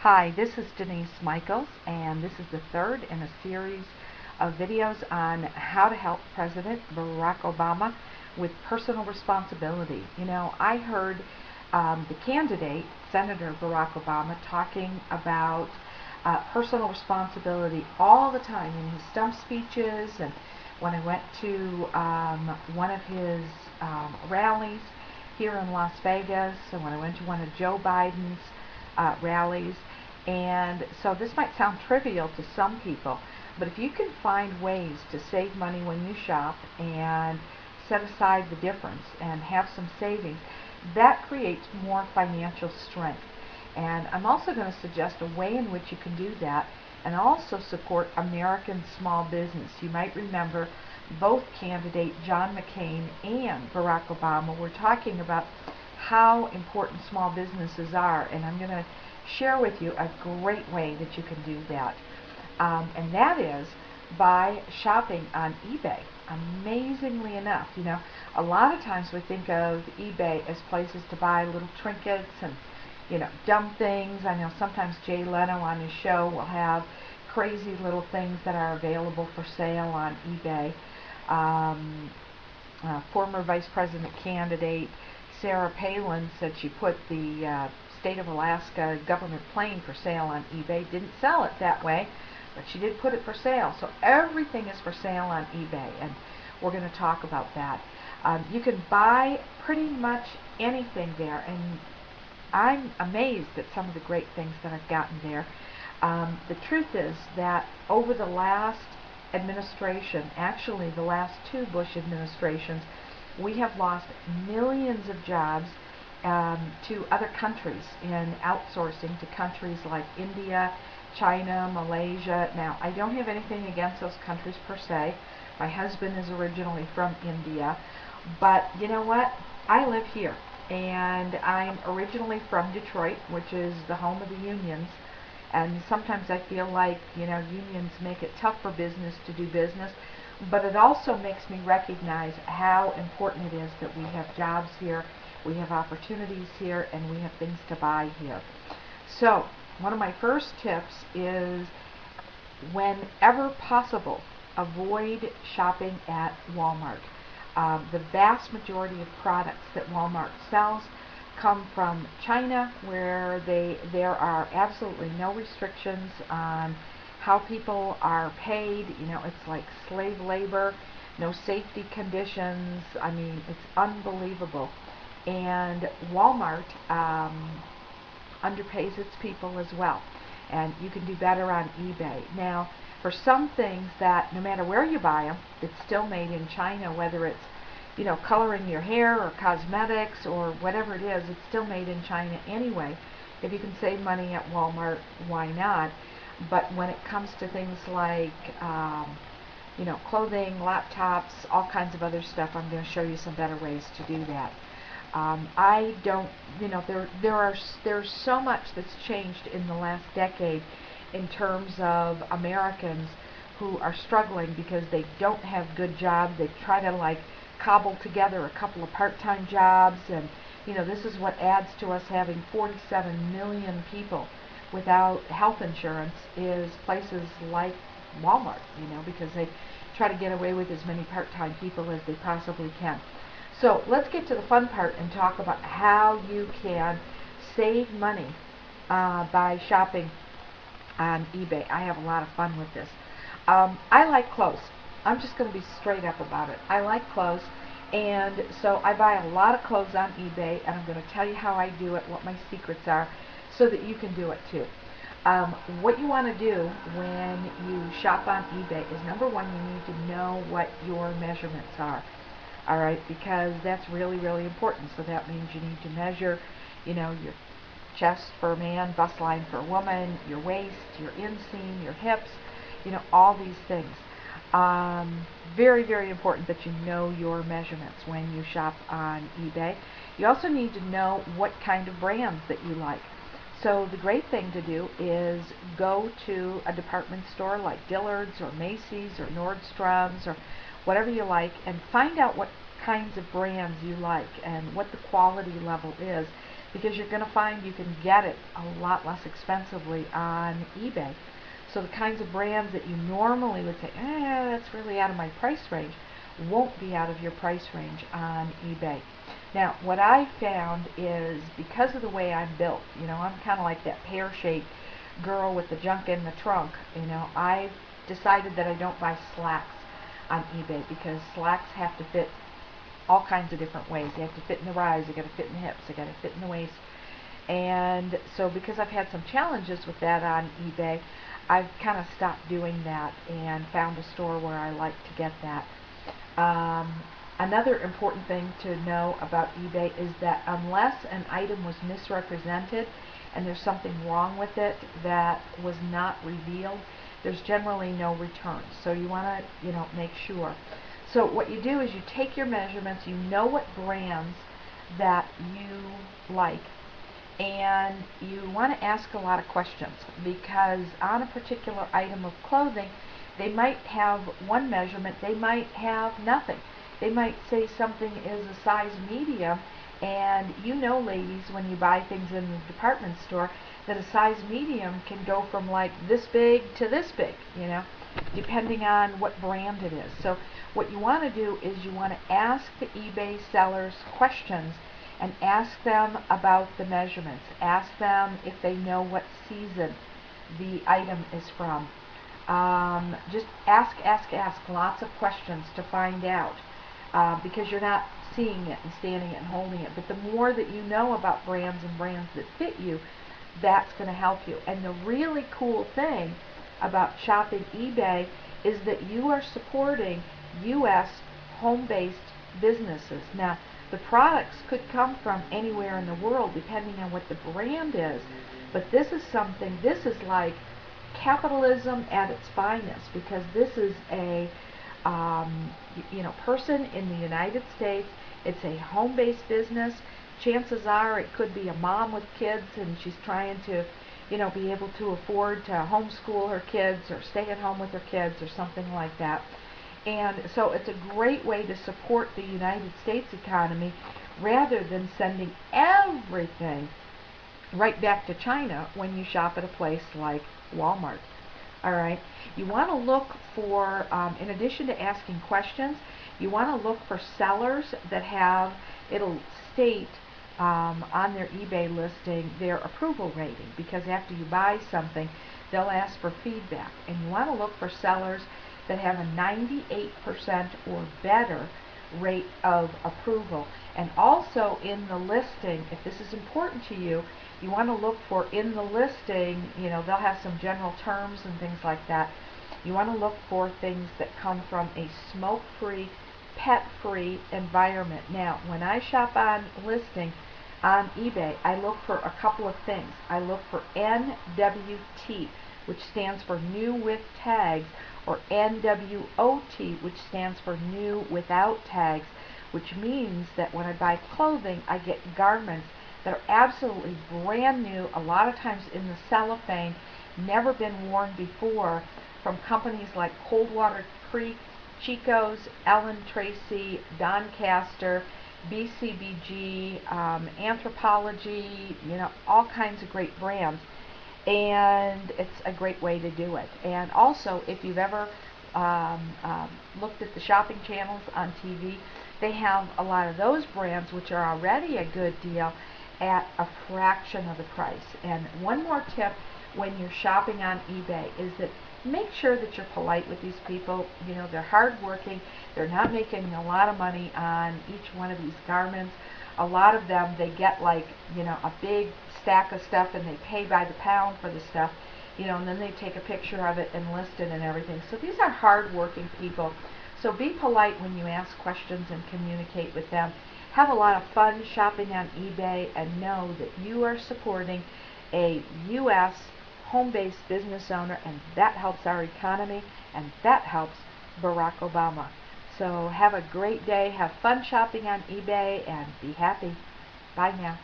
Hi, this is Denise Michaels, and this is the third in a series of videos on how to help President Barack Obama with personal responsibility. You know, I heard the candidate, Senator Barack Obama, talking about personal responsibility all the time in his stump speeches, and when I went to one of his rallies here in Las Vegas, and when I went to one of Joe Biden's rallies. And so this might sound trivial to some people, but if you can find ways to save money when you shop and set aside the difference and have some savings, that creates more financial strength. And I'm also going to suggest a way in which you can do that and also support American small business. You might remember both candidate John McCain and Barack Obama were talking about how important small businesses are, and I'm going to share with you a great way that you can do that. And that is by shopping on eBay. Amazingly enough, you know, a lot of times we think of eBay as places to buy little trinkets and, you know, dumb things. I know sometimes Jay Leno on his show will have crazy little things that are available for sale on eBay. Former Vice President candidate Sarah Palin said she put the state of Alaska government plane for sale on eBay. Didn't sell it that way, but she did put it for sale. So everything is for sale on eBay, and we're going to talk about that. You can buy pretty much anything there, and I'm amazed at some of the great things that I've gotten there. The truth is that over the last administration, actually the last two Bush administrations, we have lost millions of jobs to other countries in outsourcing to countries like India, China, Malaysia. Now, I don't have anything against those countries per se. My husband is originally from India, but you know what? I live here, and I'm originally from Detroit, which is the home of the unions. And sometimes I feel like, you know, unions make it tough for business to do business, but it also makes me recognize how important it is that we have jobs here, we have opportunities here, and we have things to buy here. So, one of my first tips is, whenever possible, avoid shopping at Walmart. The vast majority of products that Walmart sells come from China, where there are absolutely no restrictions on how people are paid. You know, it's like slave labor, no safety conditions. I mean, it's unbelievable. And Walmart underpays its people as well. And you can do better on eBay. Now, for some things that, no matter where you buy them, it's still made in China, whether it's, you know, coloring your hair or cosmetics or whatever it is, it's still made in China anyway. If you can save money at Walmart, why not? But when it comes to things like, you know, clothing, laptops, all kinds of other stuff, I'm going to show you some better ways to do that. I don't, you know, there's so much that's changed in the last decade in terms of Americans who are struggling because they don't have good jobs. They try to like cobble together a couple of part-time jobs, and you know, this is what adds to us having 47 million people without health insurance, is places like Walmart, you know, because they try to get away with as many part-time people as they possibly can. So let's get to the fun part and talk about how you can save money by shopping on eBay. I have a lot of fun with this. I like clothes. I'm just going to be straight up about it. I like clothes, and so I buy a lot of clothes on eBay, and I'm going to tell you how I do it, what my secrets are, so that you can do it too. What you want to do when you shop on eBay is, number one, you need to know what your measurements are. Alright, because that's really, really important. So that means you need to measure, you know, your chest for a man, bust line for a woman, your waist, your inseam, your hips, you know, all these things. Very, very important that you know your measurements when you shop on eBay. You also need to know what kind of brands that you like. So the great thing to do is go to a department store like Dillard's or Macy's or Nordstrom's or whatever you like, and find out what kinds of brands you like and what the quality level is. because you're going to find you can get it a lot less expensively on eBay. So the kinds of brands that you normally would say, that's really out of my price range, won't be out of your price range on eBay. Now, what I found is, because of the way I'm built, I'm kind of like that pear-shaped girl with the junk in the trunk. I've decided that I don't buy slacks on eBay, because slacks have to fit all kinds of different ways. They have to fit in the rise, they got to fit in the hips, they got to fit in the waist. And so because I've had some challenges with that on eBay, I've kind of stopped doing that and found a store where I like to get that. Another important thing to know about eBay is that unless an item was misrepresented and there's something wrong with it that was not revealed, there's generally no returns. So you want to, make sure. So what you do is you take your measurements, you know what brands that you like, and you want to ask a lot of questions, because on a particular item of clothing, they might have one measurement, they might have nothing. They might say something is a size medium, and ladies, when you buy things in the department store, that a size medium can go from like this big to this big, depending on what brand it is. So what you want to do is you want to ask the eBay sellers questions and ask them about the measurements. Ask them if they know what season the item is from. Just ask lots of questions to find out, because you're not seeing it and standing it and holding it. But the more that you know about brands and brands that fit you, that's going to help you. And the really cool thing about shopping eBay is that you are supporting U.S. home-based businesses. Now, the products could come from anywhere in the world depending on what the brand is, but this is like capitalism at its finest, because this is a person in the United States. It's a home-based business. Chances are it could be a mom with kids, and she's trying to be able to afford to homeschool her kids or stay at home with her kids or something like that. And so it's a great way to support the United States economy, rather than sending everything right back to China when you shop at a place like Walmart. Alright, you want to look for, in addition to asking questions, you want to look for sellers that have, it'll state on their eBay listing their approval rating, because after you buy something, they'll ask for feedback. And you want to look for sellers that have a 98% or better rate of approval. And also in the listing, if this is important to you, you want to look for in the listing, they'll have some general terms and things like that. You want to look for things that come from a smoke-free, pet-free environment. Now, when I shop on listing on eBay, I look for a couple of things. I look for NWT, which stands for new with tags, or NWOT, which stands for new without tags, which means that when I buy clothing, I get garments that are absolutely brand new, a lot of times in the cellophane, never been worn before, from companies like Coldwater Creek, Chico's, Ellen Tracy, Doncaster, BCBG, Anthropology, all kinds of great brands. And it's a great way to do it. And also, if you've ever looked at the shopping channels on TV, they have a lot of those brands, which are already a good deal, at a fraction of the price. And one more tip when you're shopping on eBay is that make sure that you're polite with these people. They're hardworking. They're not making a lot of money on each one of these garments. A lot of them, they get like, a big stack of stuff, and they pay by the pound for the stuff, and then they take a picture of it and list it and everything. So these are hard-working people. So be polite when you ask questions and communicate with them. Have a lot of fun shopping on eBay, and know that you are supporting a U.S. home-based business owner, and that helps our economy, and that helps Barack Obama. So have a great day. Have fun shopping on eBay, and be happy. Bye now.